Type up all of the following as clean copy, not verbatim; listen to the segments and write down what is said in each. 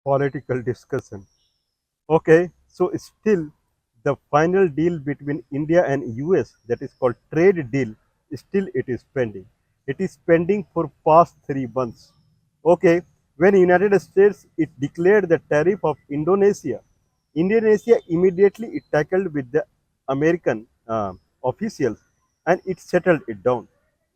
political discussion. Okay, so still the final deal between India and US, that is called trade deal, still it is pending. It is pending for past 3 months. Okay, when United States it declared the tariff of Indonesia, Indonesia immediately it tackled with the American officials and it settled it down.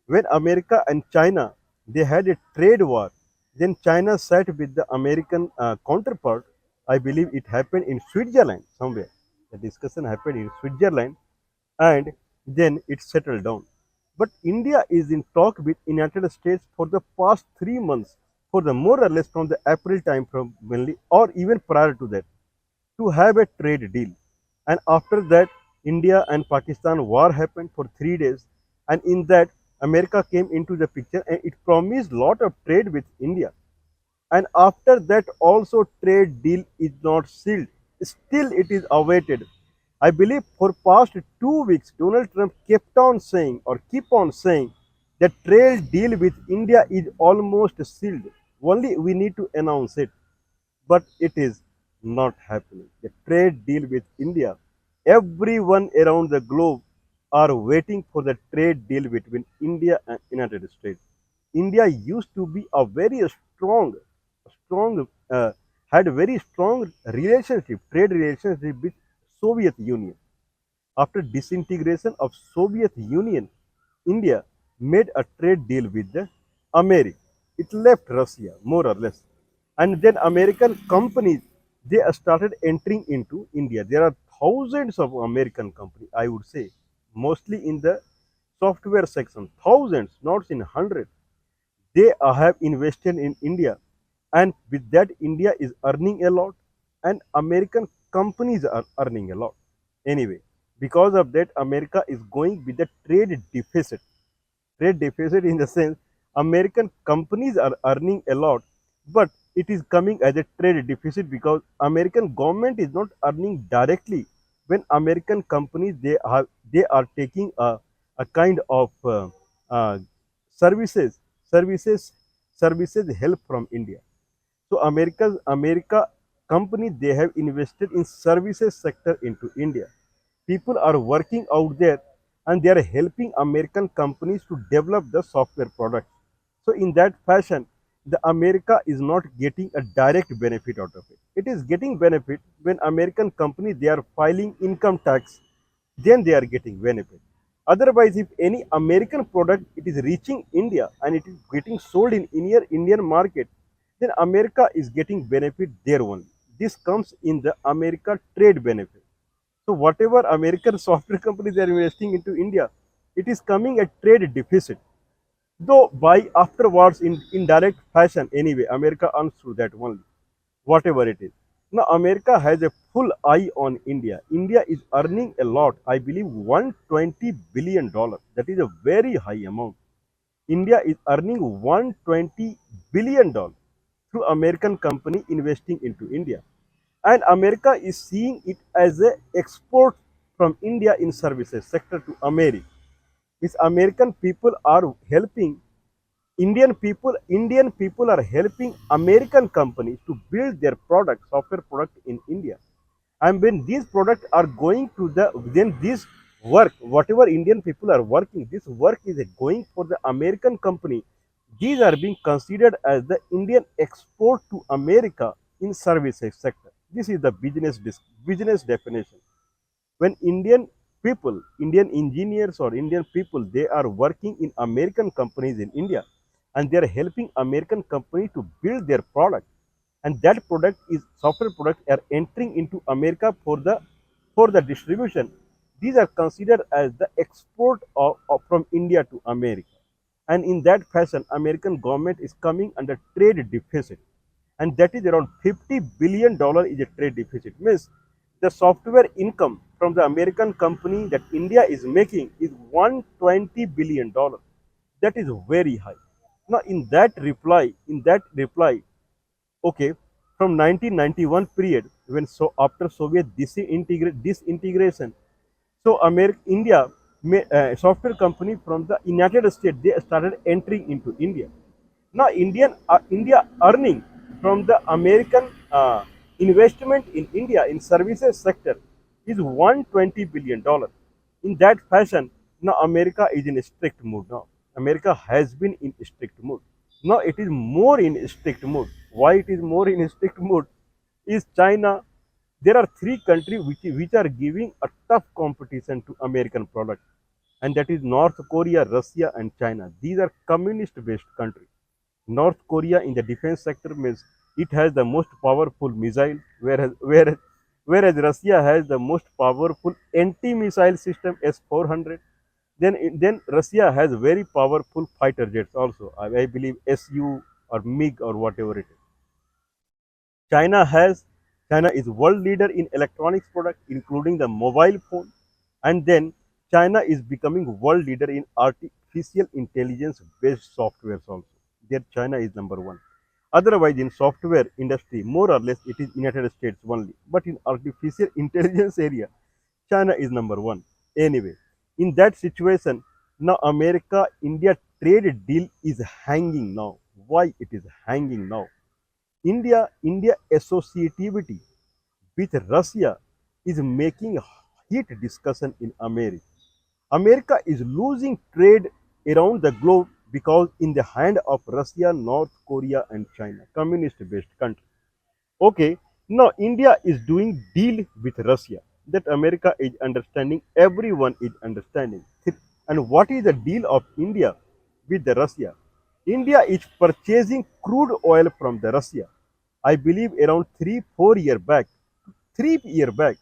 When America and China they had a trade war, then China sat with the American counterpart. I believe it happened in Switzerland somewhere. The discussion happened in Switzerland and then it settled down. But India is in talk with United States for the past 3 months, for the more or less from the April time from mainly, or even prior to that, to have a trade deal. And after that, India and Pakistan war happened for 3 days, and in that, America came into the picture and it promised lot of trade with India. And after that, also trade deal is not sealed. Still, it is awaited. I believe for past 2 weeks, Donald Trump kept on saying or keep on saying that trade deal with India is almost sealed. Only we need to announce it, but it is not happening. The trade deal with India, everyone around the globe are waiting for the trade deal between India and United States. India used to be a very strong, had a very strong relationship, trade relationship with Soviet Union. After disintegration of Soviet Union, India made a trade deal with the America. It left Russia more or less, and then American companies they started entering into India. There are thousands of American companies, I would say, mostly in the software section, thousands, not in hundreds. They have invested in India, and with that, India is earning a lot, and American companies are earning a lot. Anyway, because of that, America is going with the trade deficit. Trade deficit in the sense American companies are earning a lot, but it is coming as a trade deficit because American government is not earning directly when American companies they are taking a kind of services services services help from India. So America company they have invested in services sector into India. People are working out there and they are helping American companies to develop the software products. So in that fashion, the America is not getting a direct benefit out of it. It is getting benefit when American companies they are filing income tax, then they are getting benefit. Otherwise, if any American product it is reaching India and it is getting sold in Indian market, then America is getting benefit there only. This comes in the America trade benefit. So whatever American software companies are investing into India, it is coming at trade deficit. Though by afterwards in indirect fashion, anyway, America earns through that only, whatever it is. Now America has a full eye on India. India is earning a lot, I believe $120 billion. That is a very high amount. India is earning $120 billion through American company investing into India. And America is seeing it as a export from India in services sector to America. These American people are helping Indian people are helping American companies to build their product, software product in India. And when these products are going to then this work, whatever Indian people are working, this work is going for the American company. These are being considered as the Indian export to America in services sector. This is the business definition. When Indian engineers or Indian people, they are working in American companies in India and they are helping American company to build their product. And that product is software product are entering into America for the distribution. These are considered as the export from India to America. And in that fashion, American government is coming under trade deficit, and that is around $50 billion is a trade deficit. Means the software income from the American company that India is making is $120 billion. That is very high. Now in that reply, okay, from 1991 period when so after Soviet disintegration, so America India software company from the United States they started entering into India. Now India earning from the American uh, investment in India in services sector is $120 billion. In that fashion, now America is in a strict mood now. America has been in strict mood. Now it is more in strict mood. Why it is more in strict mood? Is China. There are three countries which are giving a tough competition to American products, and that is North Korea, Russia, and China. These are communist-based countries. North Korea in the defense sector means it has the most powerful missile, whereas Russia has the most powerful anti-missile system S-400. Then Russia has very powerful fighter jets also. I believe Su or MiG or whatever it is. China has China is world leader in electronics product, including the mobile phone, and then China is becoming world leader in artificial intelligence based softwares also. There China is number one. Otherwise, in software industry, more or less it is United States only. But in artificial intelligence area, China is number one. Anyway, in that situation, now America India trade deal is hanging now. Why it is hanging now? India associativity with Russia is making heat discussion in America. America is losing trade around the globe because in the hand of Russia, North Korea, and China, communist-based country. Okay, now India is doing deal with Russia. That America is understanding, everyone is understanding. And what is the deal of India with the Russia? India is purchasing crude oil from the Russia. I believe around 3 4 year back, 3 year back,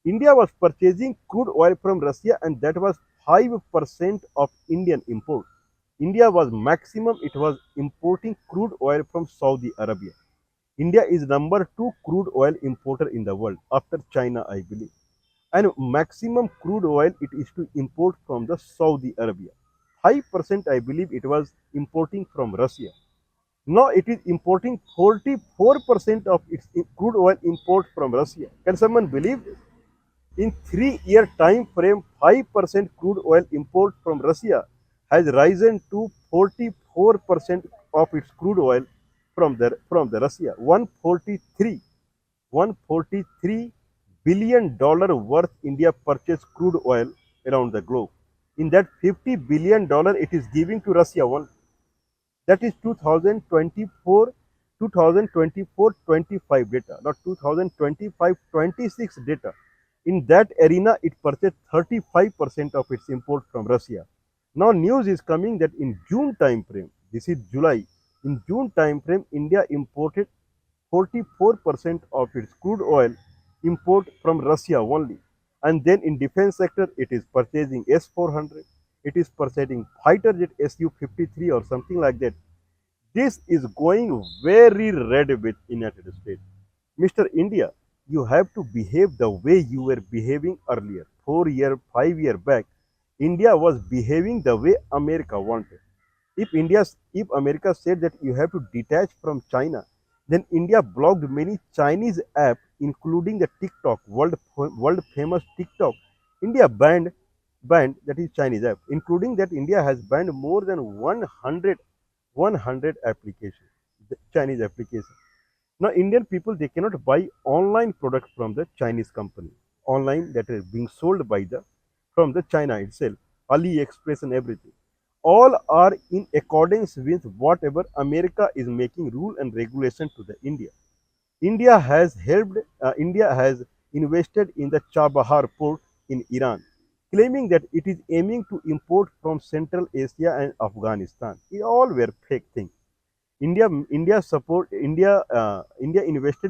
India was purchasing crude oil from Russia, and that was 5% of Indian import. India was maximum, it was importing crude oil from Saudi Arabia. India is number two crude oil importer in the world after China, I believe. And maximum crude oil it is to import from the Saudi Arabia. 5% I believe it was importing from Russia. Now it is importing 44% of its crude oil import from Russia. Can someone believe this? In 3 year time frame, 5% crude oil import from Russia has risen to 44% of its crude oil from the Russia. 143 billion dollar worth India purchased crude oil around the globe. In that $50 billion it is giving to Russia one. That is 2024 2024-25 data, not 2025-26 data. In that arena, it purchased 35% of its import from Russia. Now, news is coming that in June time frame, this is July, in June time frame, India imported 44% of its crude oil import from Russia only. And then in defense sector, it is purchasing S-400, it is purchasing fighter jet Su-53 or something like that. This is going very red with United States. Mr. India, you have to behave the way you were behaving earlier. 4 year, 5 year back, India was behaving the way America wanted. If America said that you have to detach from China, then India blocked many Chinese apps, including the TikTok, world famous TikTok. India banned that is Chinese app, including that India has banned more than 100 applications, the Chinese applications. Now, Indian people they cannot buy online products from the Chinese company, online that is being sold by the from the China itself, AliExpress and everything. All are in accordance with whatever America is making rule and regulation to the India. India has invested in the Chabahar port in Iran, claiming that it is aiming to import from Central Asia and Afghanistan. It all were fake things. India invested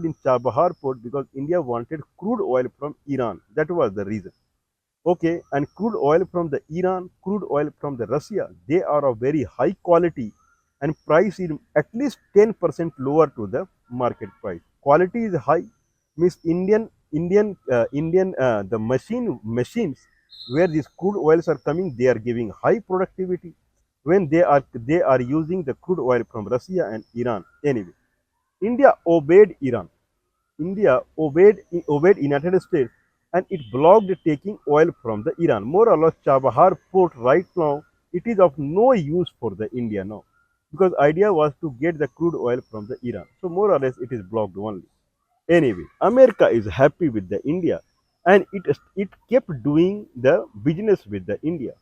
in Chabahar port because India wanted crude oil from Iran. That was the reason. Okay, and crude oil from the Iran, crude oil from the Russia, they are of very high quality and price is at least 10% lower to the market price. Quality is high, means the machines where these crude oils are coming, they are giving high productivity when they are using the crude oil from Russia and Iran. Anyway, India obeyed Iran. India obeyed United States and it blocked taking oil from the Iran. More or less, Chabahar port right now it is of no use for the India now because idea was to get the crude oil from the Iran. So more or less it is blocked only. Anyway, America is happy with the India, and it kept doing the business with the India.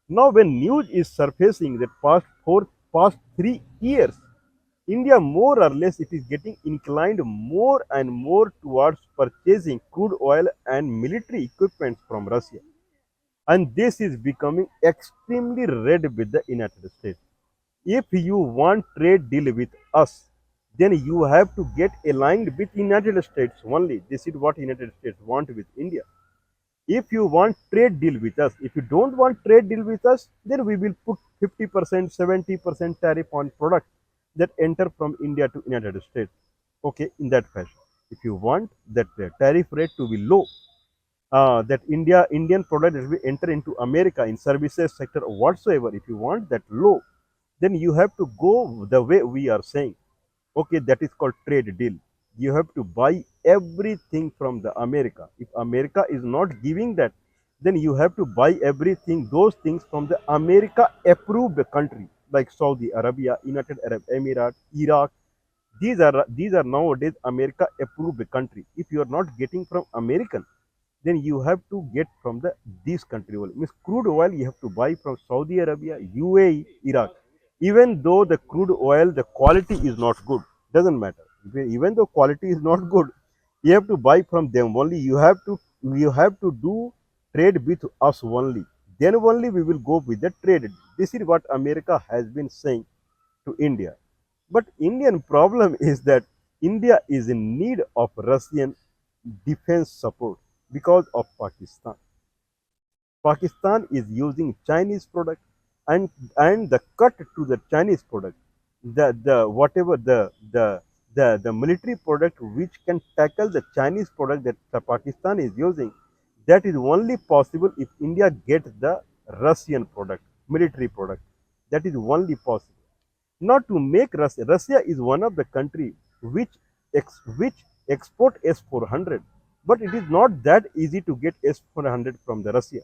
Now, when news is surfacing that past 3 years, India more or less it is getting inclined more and more towards purchasing crude oil and military equipment from Russia, and this is becoming extremely red with the United States. If you want trade deal with us, then you have to get aligned with United States only. This is what United States want with India. If you want trade deal with us, if you don't want trade deal with us, then we will put 50%, 70% tariff on products that enter from India to United States. Okay, in that fashion. If you want that tariff rate to be low, that Indian product that will enter into America in services sector or whatsoever, if you want that low, then you have to go the way we are saying. Okay, that is called trade deal. You have to buy everything from the America. If America is not giving that, then you have to buy everything, those things from the America approved country like Saudi Arabia, United Arab Emirates, Iraq. These are nowadays America approved country. If you are not getting from American, then you have to get from the this country only. Means crude oil you have to buy from Saudi Arabia, UAE, Iraq. Even though the crude oil the quality is not good, doesn't matter. Even though quality is not good, you have to buy from them only. You have to do trade with us only. Then only we will go with the trade. This is what America has been saying to India. But Indian problem is that India is in need of Russian defense support because of Pakistan. Pakistan is using Chinese product, and the cut to the Chinese product, the whatever the military product which can tackle the Chinese product that the Pakistan is using, that is only possible if India gets the Russian product, military product. That is only possible. Not to make Russia. Russia is one of the country which export S-400, but it is not that easy to get S-400 from the Russia.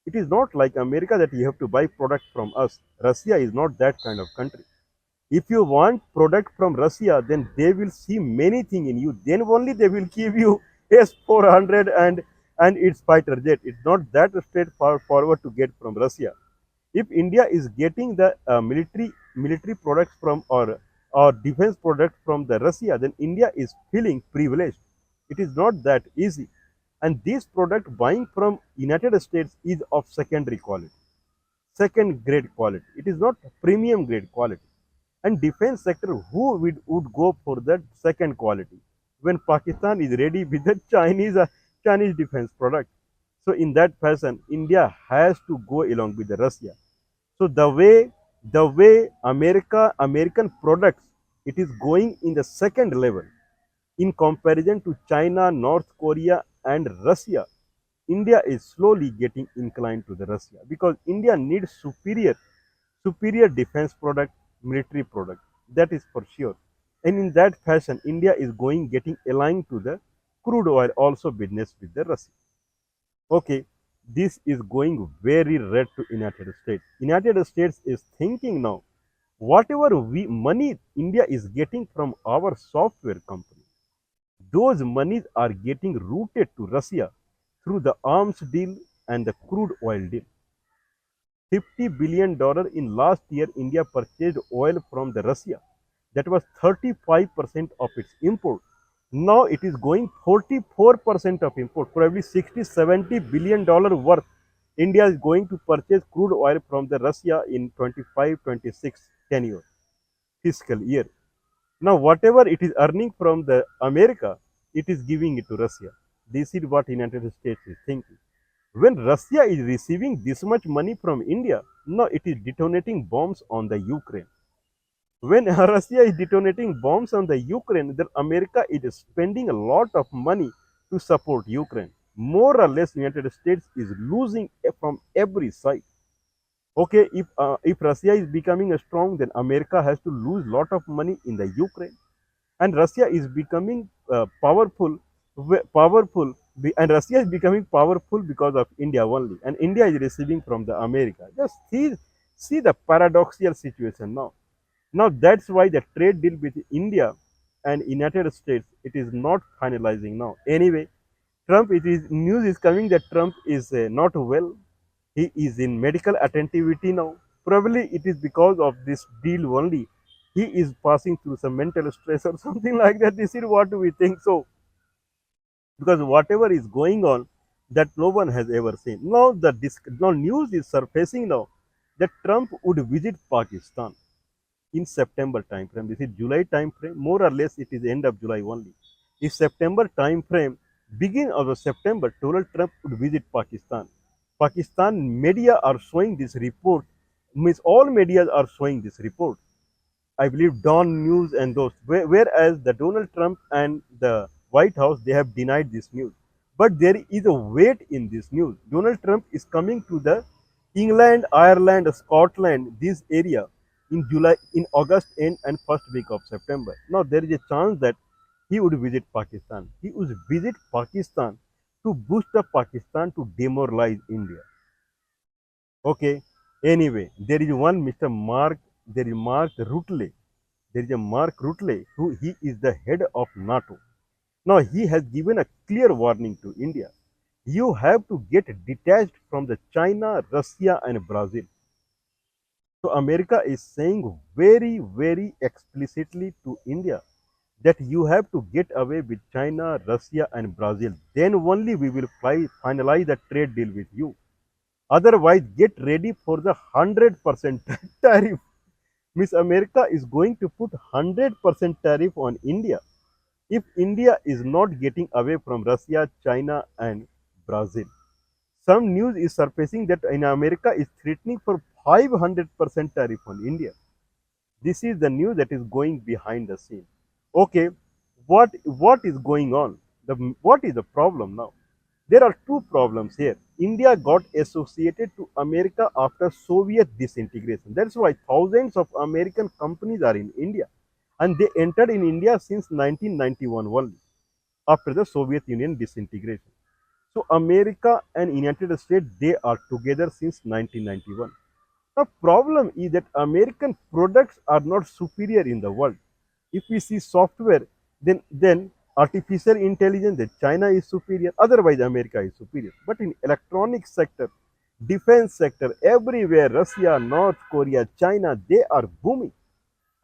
It is not like America that you have to buy product from us. Russia is not that kind of country. If you want product from Russia, then they will see many things in you. Then only they will give you S-400 and its fighter jet. It's not that straightforward to get from Russia. If India is getting the military products from or defense product from the Russia, then India is feeling privileged. It is not that easy, and this product buying from United States is of secondary quality, second grade quality. It is not premium grade quality. And defense sector, who would go for that second quality when Pakistan is ready with the Chinese defense product? So in that fashion, India has to go along with the Russia. So the way American products, it is going in the second level in comparison to China, North Korea, and Russia. India is slowly getting inclined to the Russia because India needs superior defense product, military product. That is for sure. And in that fashion, India is getting aligned to the crude oil also business with the Russia. Okay, this is going very red to United States. United States is thinking now, whatever money India is getting from our software company, those monies are getting routed to Russia through the arms deal and the crude oil deal. $50 billion in last year, India purchased oil from the Russia. That was 35% of its import. Now it is going 44% of import, probably 60, $70 billion worth. India is going to purchase crude oil from the Russia in 25, 26 tenure fiscal year. Now whatever it is earning from the America, it is giving it to Russia. This is what United States is thinking. When Russia is receiving this much money from India, now it is detonating bombs on the Ukraine. When Russia is detonating bombs on the Ukraine, then America is spending a lot of money to support Ukraine. More or less, United States is losing from every side. Okay, if Russia is becoming strong, then America has to lose lot of money in the Ukraine, and Russia is becoming powerful, and Russia is becoming powerful because of India only, and India is receiving from the America. Just see the paradoxical situation now. Now that's why the trade deal with India and United States, it is not finalizing now. Anyway, Trump, it is news is coming that Trump is not well. He is in medical attentivity now. Probably it is because of this deal only. He is passing through some mental stress or something like that. This is what we think so. Because whatever is going on, that no one has ever seen. Now news is surfacing now that Trump would visit Pakistan in September time frame. This is July time frame. More or less, it is end of July only. If September time frame, begin of the September, Donald Trump would visit Pakistan. Pakistan media are showing this report. Means all media are showing this report. I believe Dawn News and those. Whereas the Donald Trump and the White House, they have denied this news. But there is a weight in this news. Donald Trump is coming to the England, Ireland, Scotland, this area in July, in August end and first week of September. Now there is a chance that he would visit Pakistan. He would visit Pakistan to boost up Pakistan to demoralize India. Okay. Anyway, there is one Mr. Mark. There is Mark Rutte. There is a Mark Rutte who he is the head of NATO. Now he has given a clear warning to India. You have to get detached from the China, Russia, and Brazil. So America is saying very, very explicitly to India that you have to get away with China, Russia, and Brazil. Then only we will finalize the trade deal with you. Otherwise, get ready for the 100% tariff. Miss America is going to put 100% tariff on India if India is not getting away from Russia, China, and Brazil. Some news is surfacing that in America is threatening for 500% tariff on India. This is the news that is going behind the scene. Okay, what is going on? What is the problem now? There are two problems here. India got associated to America after Soviet disintegration. That's why thousands of American companies are in India. And they entered in India since 1991 only, after the Soviet Union disintegration. So America and United States, they are together since 1991. The problem is that American products are not superior in the world. If we see software, then artificial intelligence, then China is superior. Otherwise, America is superior. But in electronic sector, defense sector, everywhere, Russia, North Korea, China, they are booming.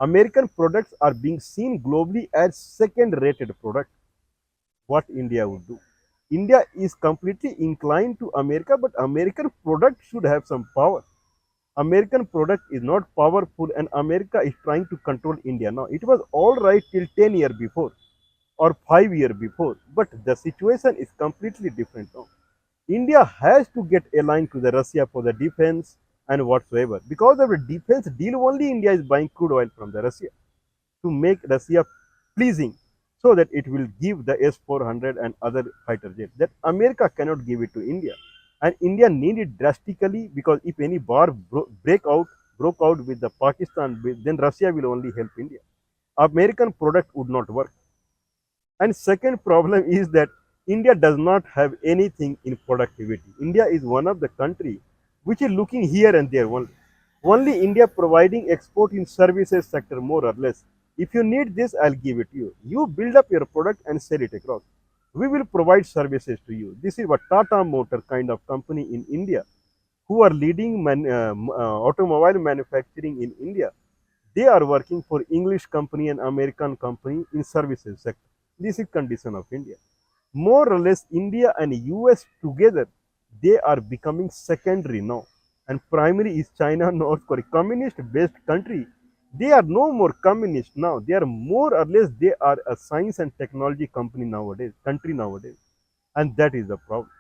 American products are being seen globally as second-rated product. What India would do? India is completely inclined to America, but American product should have some power. American product is not powerful and America is trying to control India. Now, it was all right till 10 years before or 5 years before, but the situation is completely different now. India has to get aligned to the Russia for the defense and whatsoever. Because of the defense deal only, India is buying crude oil from the Russia to make Russia pleasing so that it will give the S-400 and other fighter jets that America cannot give it to India. And India need it drastically because if any war broke out with the Pakistan, then Russia will only help India. American product would not work. And second problem is that India does not have anything in productivity. India is one of the country which is looking here and there only. Only India providing export in services sector more or less. If you need this, I'll give it to you. You build up your product and sell it across. We will provide services to you. This is what Tata Motor kind of company in India, who are leading automobile manufacturing in India. They are working for English company and American company in services sector. This is condition of India. More or less, India and US together, they are becoming secondary now. And primary is China, North Korea, communist-based country. They are no more communist now. They are more or less, they are a science and technology country nowadays. And that is the problem.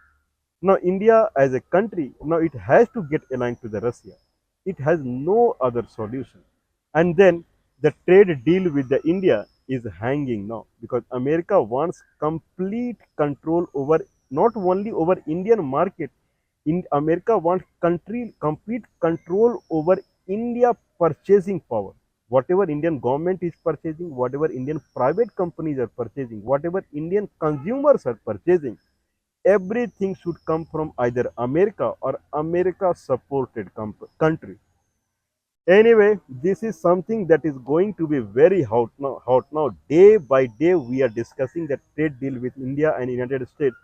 Now, India as a country, now it has to get aligned to the Russia. It has no other solution. And then the trade deal with the India is hanging now because America wants complete control over not only over Indian market. In America wants complete control over India purchasing power. Whatever Indian government is purchasing, whatever Indian private companies are purchasing, whatever Indian consumers are purchasing, everything should come from either America or America supported country. Anyway, this is something that is going to be very hot now. Hot now. Day by day, we are discussing that trade deal with India and United States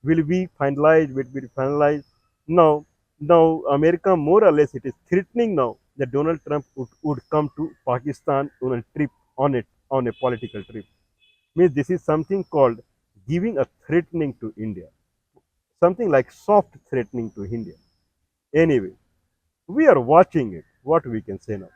will be finalized. Will be finalized now. Now, America more or less it is threatening now that Donald Trump would come to Pakistan on a trip on a political trip. Means this is something called giving a threatening to India, something like soft threatening to India. Anyway, we are watching it. What we can say now.